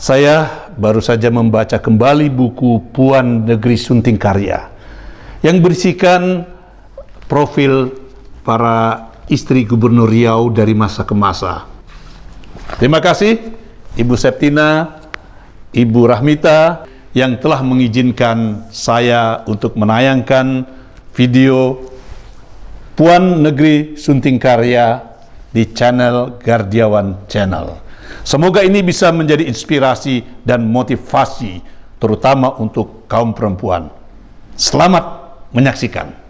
Saya baru saja membaca kembali buku Puan Negeri Sunting Karya yang berisikan profil para istri Gubernur Riau dari masa ke masa. Terima kasih Ibu Septina, Ibu Rahmita yang telah mengizinkan saya untuk menayangkan video Puan Negeri Sunting Karya di channel Gardiawan Channel. Semoga ini bisa menjadi inspirasi dan motivasi terutama untuk kaum perempuan. Selamat menyaksikan.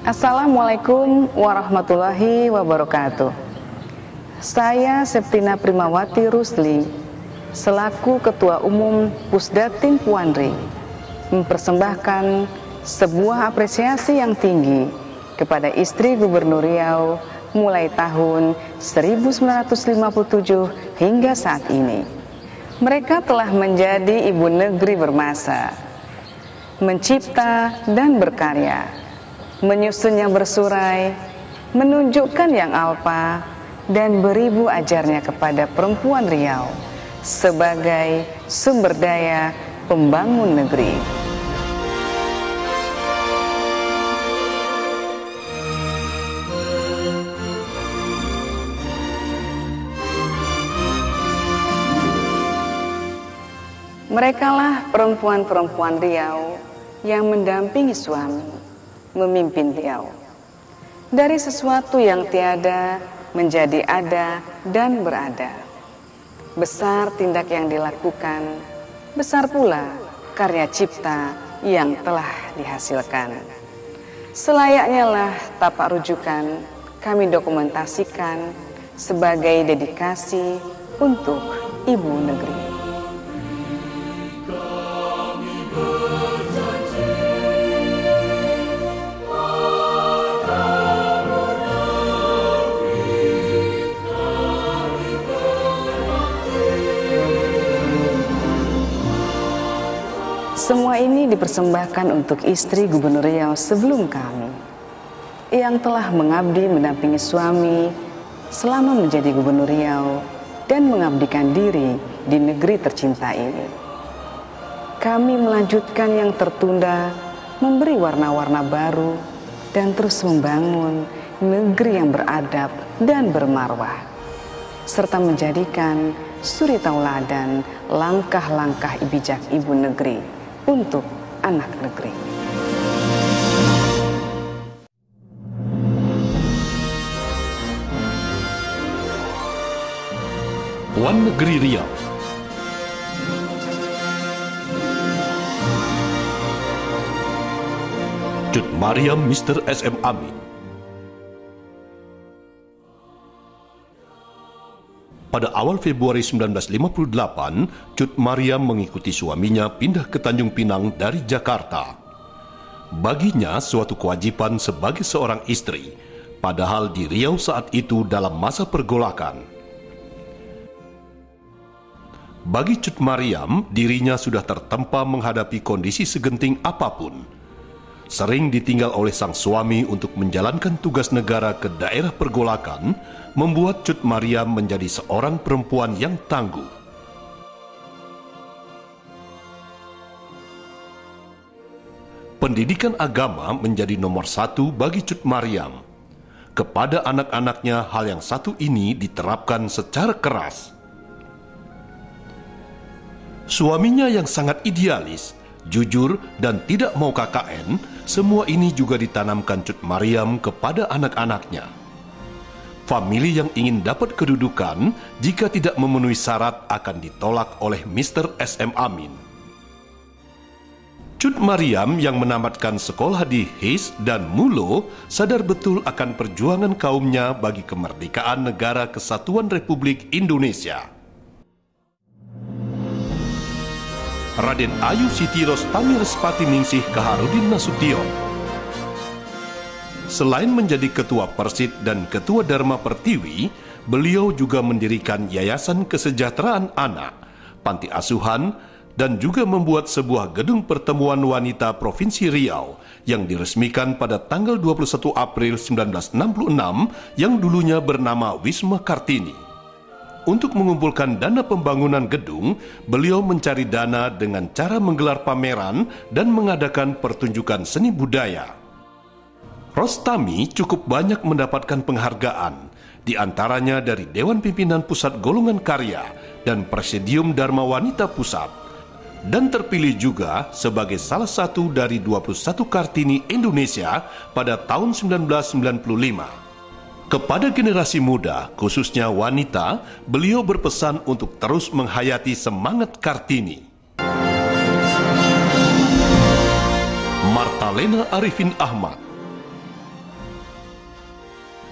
Assalamualaikum warahmatullahi wabarakatuh. Saya Septina Primawati Rusli, selaku Ketua Umum Pusdatin Puanri, mempersembahkan sebuah apresiasi yang tinggi kepada istri Gubernur Riau mulai tahun 1957 hingga saat ini. Mereka telah menjadi ibu negeri bermasa, mencipta dan berkarya, menyusun yang bersurai, menunjukkan yang alpa, dan beribu ajarnya kepada perempuan Riau sebagai sumber daya pembangun negeri. Merekalah perempuan-perempuan Riau yang mendampingi suami memimpin Riau dari sesuatu yang tiada menjadi ada dan berada. Besar tindak yang dilakukan, besar pula karya cipta yang telah dihasilkan. Selayaknya lah tapak rujukan kami dokumentasikan sebagai dedikasi untuk ibu negeri. Semua ini dipersembahkan untuk istri Gubernur Riau sebelum kami, yang telah mengabdi mendampingi suami selama menjadi Gubernur Riau dan mengabdikan diri di negeri tercinta ini. Kami melanjutkan yang tertunda, memberi warna-warna baru, dan terus membangun negeri yang beradab dan bermarwah, serta menjadikan suri tauladan langkah-langkah bijak ibu negeri untuk anak negeri. Puan Negeri Riau. Cut Mariam Mr. SM Amin. Pada awal Februari 1958, Cut Mariam mengikuti suaminya pindah ke Tanjung Pinang dari Jakarta. Baginya suatu kewajiban sebagai seorang istri, padahal di Riau saat itu dalam masa pergolakan. Bagi Cut Mariam, dirinya sudah tertempa menghadapi kondisi segenting apapun. Sering ditinggal oleh sang suami untuk menjalankan tugas negara ke daerah pergolakan, membuat Cut Mariam menjadi seorang perempuan yang tangguh. Pendidikan agama menjadi nomor satu bagi Cut Mariam. Kepada anak-anaknya hal yang satu ini diterapkan secara keras. Suaminya yang sangat idealis, jujur, dan tidak mau KKN, semua ini juga ditanamkan Cut Mariam kepada anak-anaknya. Famili yang ingin dapat kedudukan jika tidak memenuhi syarat akan ditolak oleh Mr. SM Amin. Cut Mariam yang menamatkan sekolah di His dan Mulo sadar betul akan perjuangan kaumnya bagi kemerdekaan Negara Kesatuan Republik Indonesia. Raden Ayu Siti Rostami Respati Ningsih Kaharudin Nasution. Selain menjadi Ketua Persid dan Ketua Dharma Pertiwi, beliau juga mendirikan Yayasan Kesejahteraan Anak, Panti Asuhan, dan juga membuat sebuah gedung pertemuan wanita Provinsi Riau yang diresmikan pada tanggal 21 April 1966 yang dulunya bernama Wisma Kartini. Untuk mengumpulkan dana pembangunan gedung, beliau mencari dana dengan cara menggelar pameran dan mengadakan pertunjukan seni budaya. Rostami cukup banyak mendapatkan penghargaan, di antaranya dari Dewan Pimpinan Pusat Golongan Karya dan Presidium Dharma Wanita Pusat, dan terpilih juga sebagai salah satu dari 21 Kartini Indonesia pada tahun 1995. Kepada generasi muda, khususnya wanita, beliau berpesan untuk terus menghayati semangat Kartini. Martalena Arifin Ahmad.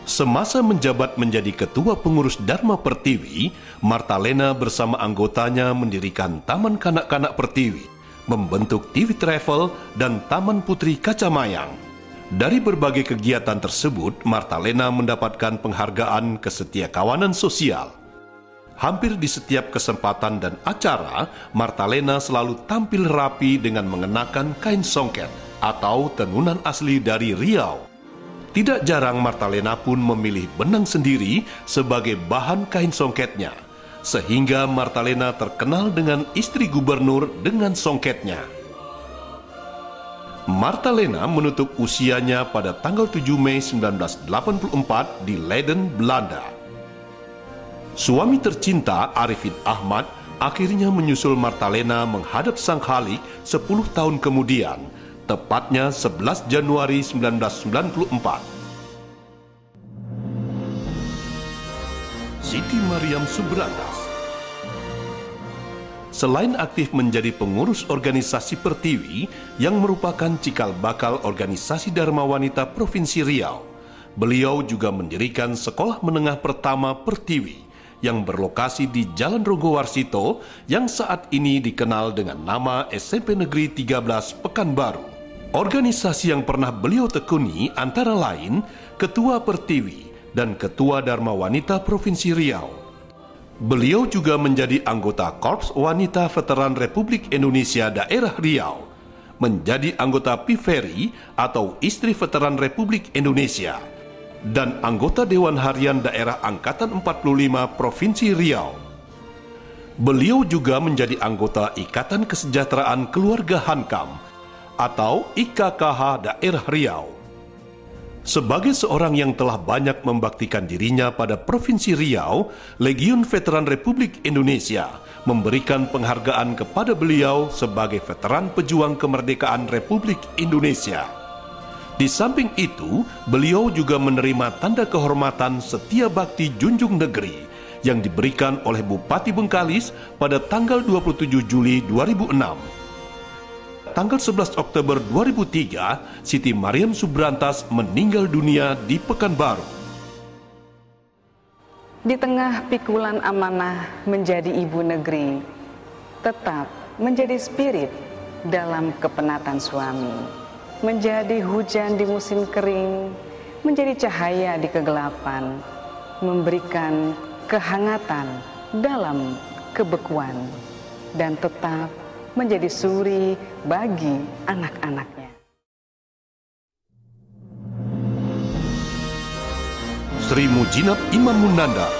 Semasa menjabat menjadi Ketua Pengurus Dharma Pertiwi, Martalena bersama anggotanya mendirikan Taman Kanak-Kanak Pertiwi, membentuk TV Travel, dan Taman Putri Kacamayang. Dari berbagai kegiatan tersebut, Martalena mendapatkan penghargaan kesetiakawanan sosial. Hampir di setiap kesempatan dan acara, Martalena selalu tampil rapi dengan mengenakan kain songket atau tenunan asli dari Riau. Tidak jarang Martalena pun memilih benang sendiri sebagai bahan kain songketnya, sehingga Martalena terkenal dengan istri gubernur dengan songketnya. Martalena menutup usianya pada tanggal 7 Mei 1984 di Leiden, Belanda. Suami tercinta Arifin Ahmad akhirnya menyusul Martalena menghadap Sang Khalik 10 tahun kemudian, tepatnya 11 Januari 1994. Siti Mariam Subrantas. Selain aktif menjadi pengurus organisasi Pertiwi yang merupakan cikal bakal organisasi Dharma Wanita Provinsi Riau, beliau juga mendirikan sekolah menengah pertama Pertiwi yang berlokasi di Jalan Rogowarsito yang saat ini dikenal dengan nama SMP Negeri 13 Pekanbaru. Organisasi yang pernah beliau tekuni antara lain Ketua Pertiwi dan Ketua Dharma Wanita Provinsi Riau. Beliau juga menjadi anggota Korps Wanita Veteran Republik Indonesia Daerah Riau, menjadi anggota PIVERI atau Istri Veteran Republik Indonesia, dan anggota Dewan Harian Daerah Angkatan 45 Provinsi Riau. Beliau juga menjadi anggota Ikatan Kesejahteraan Keluarga Hankam atau IKKH Daerah Riau. Sebagai seorang yang telah banyak membaktikan dirinya pada Provinsi Riau, Legiun Veteran Republik Indonesia memberikan penghargaan kepada beliau sebagai Veteran Pejuang Kemerdekaan Republik Indonesia. Di samping itu, beliau juga menerima tanda kehormatan Setia Bakti Junjung Negeri yang diberikan oleh Bupati Bengkalis pada tanggal 27 Juli 2006. Tanggal 11 Oktober 2003, Siti Mariam Subrantas meninggal dunia di Pekanbaru. Di tengah pikulan amanah menjadi ibu negeri, tetap menjadi spirit dalam kepenatan suami, menjadi hujan di musim kering, menjadi cahaya di kegelapan, memberikan kehangatan dalam kebekuan, dan tetap menjadi suri bagi anak-anaknya. Sri Mujinab Imam Munandar.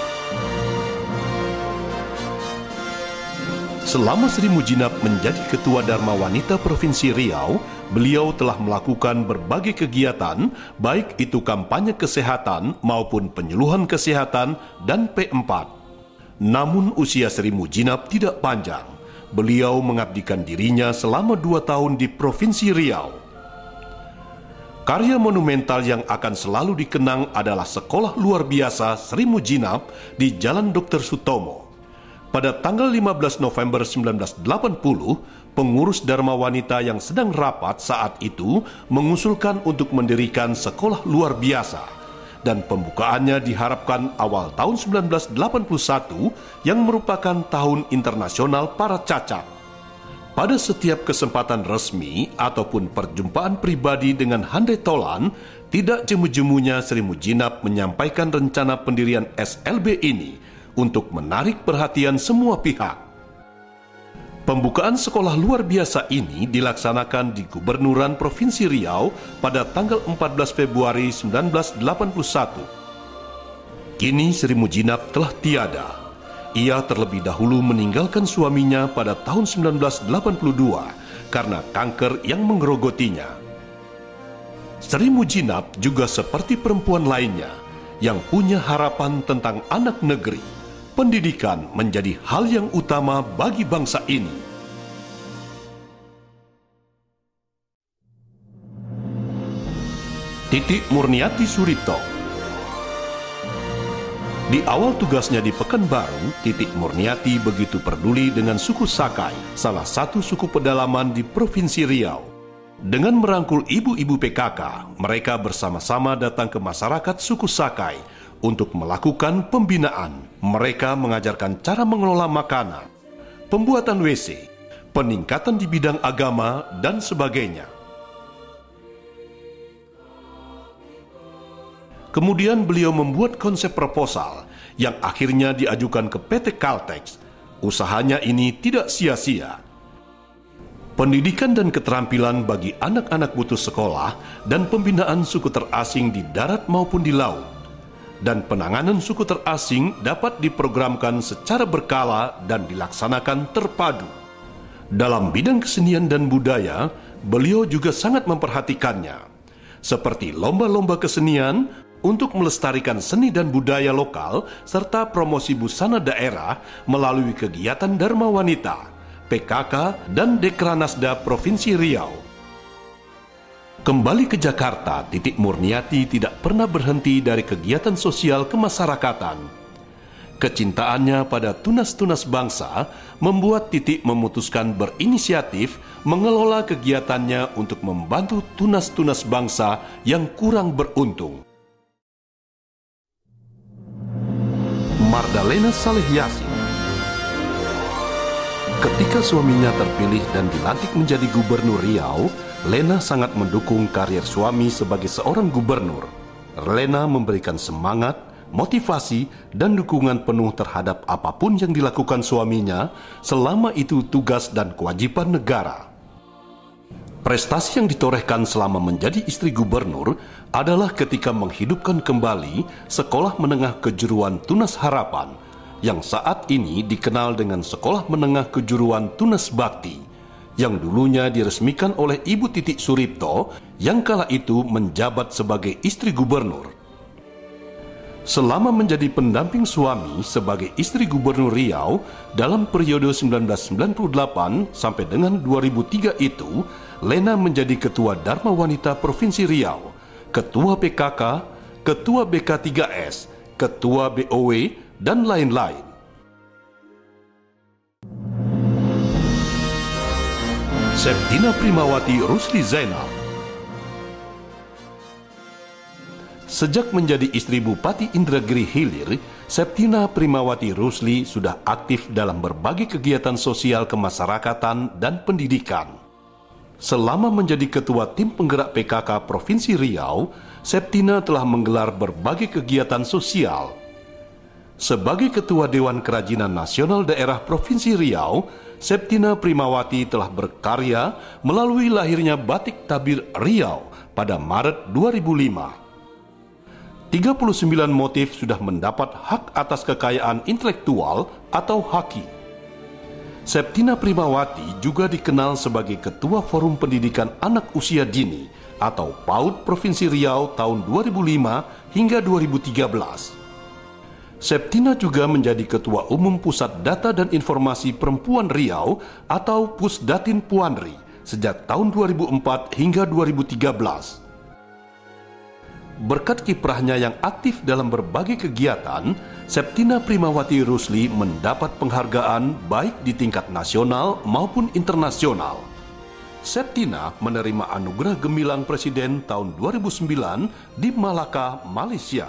Selama Sri Mujinab menjadi Ketua Dharma Wanita Provinsi Riau, beliau telah melakukan berbagai kegiatan, baik itu kampanye kesehatan maupun penyuluhan kesehatan dan P4. Namun usia Sri Mujinab tidak panjang. Beliau mengabdikan dirinya selama 2 tahun di Provinsi Riau. Karya monumental yang akan selalu dikenang adalah Sekolah Luar Biasa Sri Mujinab di Jalan Dr. Sutomo. Pada tanggal 15 November 1980, pengurus Dharma Wanita yang sedang rapat saat itu mengusulkan untuk mendirikan sekolah luar biasa, dan pembukaannya diharapkan awal tahun 1981 yang merupakan tahun internasional para cacat. Pada setiap kesempatan resmi ataupun perjumpaan pribadi dengan Handai Tolan, tidak jemu-jemunya Sri Mujinab menyampaikan rencana pendirian SLB ini untuk menarik perhatian semua pihak. Pembukaan sekolah luar biasa ini dilaksanakan di Gubernuran Provinsi Riau pada tanggal 14 Februari 1981. Kini Sri Mujinab telah tiada. Ia terlebih dahulu meninggalkan suaminya pada tahun 1982 karena kanker yang menggerogotinya. Sri Mujinab juga seperti perempuan lainnya yang punya harapan tentang anak negeri. Pendidikan menjadi hal yang utama bagi bangsa ini. Titik Murniati Suripto. Di awal tugasnya di Pekanbaru, Titik Murniati begitu peduli dengan suku Sakai, salah satu suku pedalaman di Provinsi Riau. Dengan merangkul ibu-ibu PKK, mereka bersama-sama datang ke masyarakat suku Sakai untuk melakukan pembinaan. Mereka mengajarkan cara mengelola makanan, pembuatan WC, peningkatan di bidang agama, dan sebagainya. Kemudian beliau membuat konsep proposal yang akhirnya diajukan ke PT Caltex. Usahanya ini tidak sia-sia. Pendidikan dan keterampilan bagi anak-anak putus sekolah dan pembinaan suku terasing di darat maupun di laut. Dan penanganan suku terasing dapat diprogramkan secara berkala dan dilaksanakan terpadu. Dalam bidang kesenian dan budaya, beliau juga sangat memperhatikannya, seperti lomba-lomba kesenian untuk melestarikan seni dan budaya lokal, serta promosi busana daerah melalui kegiatan Dharma Wanita, PKK, dan Dekranasda Provinsi Riau. Kembali ke Jakarta, Titik Murniati tidak pernah berhenti dari kegiatan sosial kemasyarakatan. Kecintaannya pada tunas-tunas bangsa membuat Titik memutuskan berinisiatif mengelola kegiatannya untuk membantu tunas-tunas bangsa yang kurang beruntung. Mardalena Saleh Yasin. Ketika suaminya terpilih dan dilantik menjadi Gubernur Riau, Lena sangat mendukung karier suami sebagai seorang gubernur. Lena memberikan semangat, motivasi, dan dukungan penuh terhadap apapun yang dilakukan suaminya selama itu tugas dan kewajiban negara. Prestasi yang ditorehkan selama menjadi istri gubernur adalah ketika menghidupkan kembali Sekolah Menengah Kejuruan Tunas Harapan, yang saat ini dikenal dengan Sekolah Menengah Kejuruan Tunas Bakti, yang dulunya diresmikan oleh Ibu Titik Suripto yang kala itu menjabat sebagai istri gubernur. Selama menjadi pendamping suami sebagai istri gubernur Riau dalam periode 1998 sampai dengan 2003 itu, Lena menjadi Ketua Dharma Wanita Provinsi Riau, Ketua PKK, Ketua BK3S, Ketua BOW, dan lain-lain. Septina Primawati Rusli Zainal. Sejak menjadi istri Bupati Indragiri Hilir, Septina Primawati Rusli sudah aktif dalam berbagai kegiatan sosial kemasyarakatan dan pendidikan. Selama menjadi ketua tim penggerak PKK Provinsi Riau, Septina telah menggelar berbagai kegiatan sosial. Sebagai Ketua Dewan Kerajinan Nasional Daerah Provinsi Riau, Septina Primawati telah berkarya melalui lahirnya Batik Tabir Riau pada Maret 2005. 39 motif sudah mendapat hak atas kekayaan intelektual atau HAKI. Septina Primawati juga dikenal sebagai Ketua Forum Pendidikan Anak Usia Dini atau PAUD Provinsi Riau tahun 2005 hingga 2013. Septina juga menjadi Ketua Umum Pusat Data dan Informasi Perempuan Riau atau Pusdatin Puanri sejak tahun 2004 hingga 2013. berkat kiprahnya yang aktif dalam berbagai kegiatan, Septina Primawati Rusli mendapat penghargaan baik di tingkat nasional maupun internasional. Septina menerima anugerah Gemilang Presiden tahun 2009 di Malaka, Malaysia.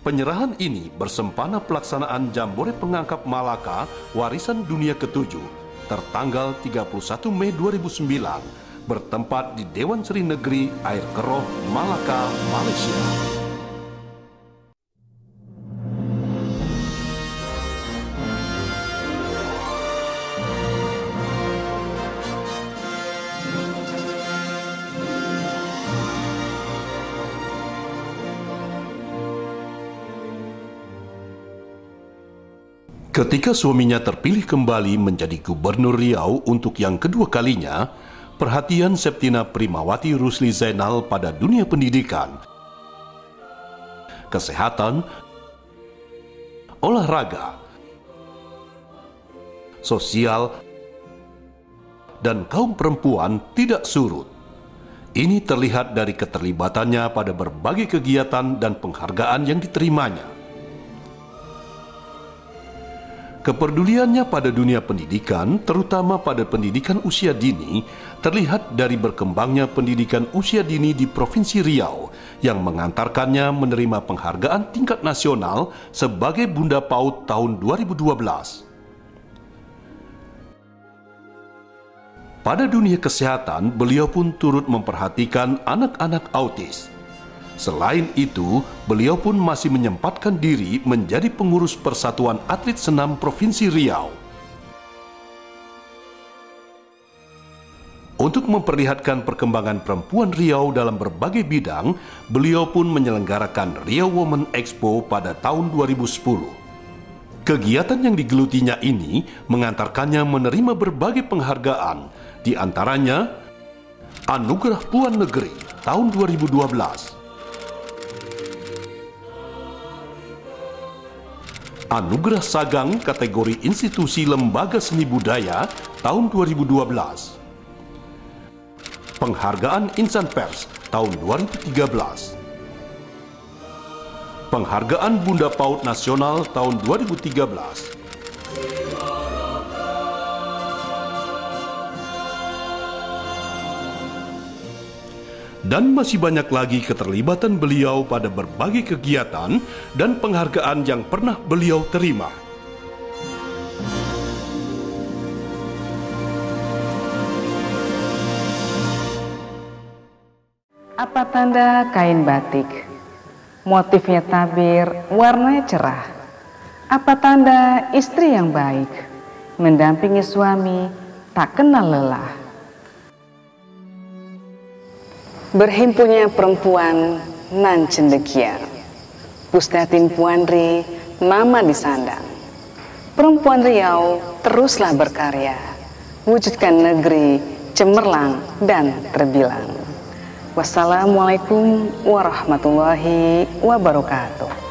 Penyerahan ini bersempena pelaksanaan Jambore Pengangkap Malaka Warisan Dunia ke-7 tertanggal 31 Mei 2009 bertempat di Dewan Seri Negeri Air Keroh, Malaka, Malaysia. Ketika suaminya terpilih kembali menjadi Gubernur Riau untuk yang kedua kalinya, perhatian Septina Primawati Rusli Zainal pada dunia pendidikan, kesehatan, olahraga, sosial, dan kaum perempuan tidak surut. Ini terlihat dari keterlibatannya pada berbagai kegiatan dan penghargaan yang diterimanya. Kepeduliannya pada dunia pendidikan, terutama pada pendidikan usia dini, terlihat dari berkembangnya pendidikan usia dini di Provinsi Riau yang mengantarkannya menerima penghargaan tingkat nasional sebagai Bunda PAUD tahun 2012. Pada dunia kesehatan, beliau pun turut memperhatikan anak-anak autis. Selain itu, beliau pun masih menyempatkan diri menjadi pengurus Persatuan Atlet Senam Provinsi Riau. Untuk memperlihatkan perkembangan perempuan Riau dalam berbagai bidang, beliau pun menyelenggarakan Riau Women Expo pada tahun 2010. Kegiatan yang digelutinya ini mengantarkannya menerima berbagai penghargaan, di antaranya Anugerah Puan Negeri tahun 2012, Anugerah Sagang kategori Institusi Lembaga Seni Budaya tahun 2012, Penghargaan Insan Pers tahun 2013, Penghargaan Bunda PAUD Nasional tahun 2013, dan masih banyak lagi keterlibatan beliau pada berbagai kegiatan dan penghargaan yang pernah beliau terima. Apa tanda kain batik? Motifnya tabir, warnanya cerah. Apa tanda istri yang baik? Mendampingi suami, tak kenal lelah. Berhimpunnya perempuan nan cendekiar, Pustatin Puandri nama disandang. Perempuan Riau teruslah berkarya, wujudkan negeri cemerlang dan terbilang. Wassalamualaikum warahmatullahi wabarakatuh.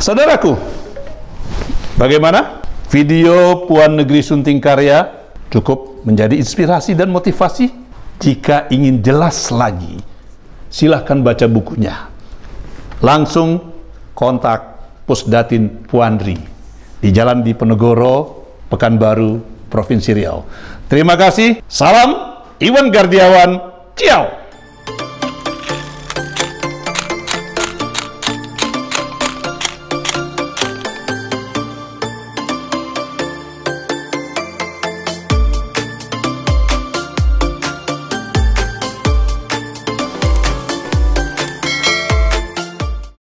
Saudaraku, bagaimana? Video Puan Negeri Sunting Karya cukup menjadi inspirasi dan motivasi? Jika ingin jelas lagi, silahkan baca bukunya. Langsung kontak Pusdatin Puandri di Jalan Diponegoro, Pekanbaru, Provinsi Riau. Terima kasih. Salam Iwan Gardiawan. Ciao.